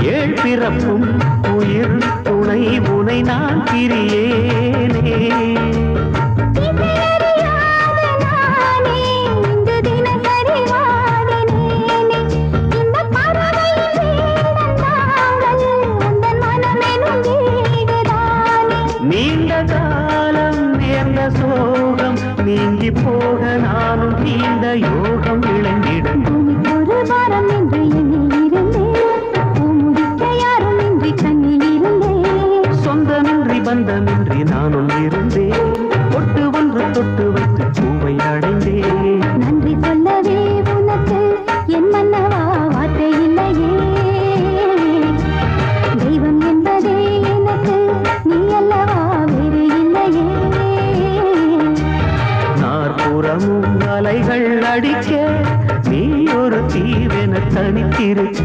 ஏழ் பிறப்பும் உயிர் துணை உனை நான் பிரியேனே. நீண்ட காலம் நேர்ந்த சோகம் நீங்கி போக நானும் நீண்ட யோகம் இழந்திடும். ஒரு வாரம் என்று யாரும் இன்றி கண்ணில் இருந்தேன். சொந்தமின்றி பந்தமின்றி நானும் இருந்தேன். தொட்டு ஒன்று தொட்டு வைத்து பூவை அடைந்தேன். நன்றி சொல்லவே உனக்கு என் மன்னவா வார்த்தை இல்லையே. தெய்வம் என்பதே எனக்கு நீ அல்லவா வேறு இல்லையே. நாற்புறமும் அலைகள் அடிக்க நீ ஒரு தீவென தனித்திருக்க.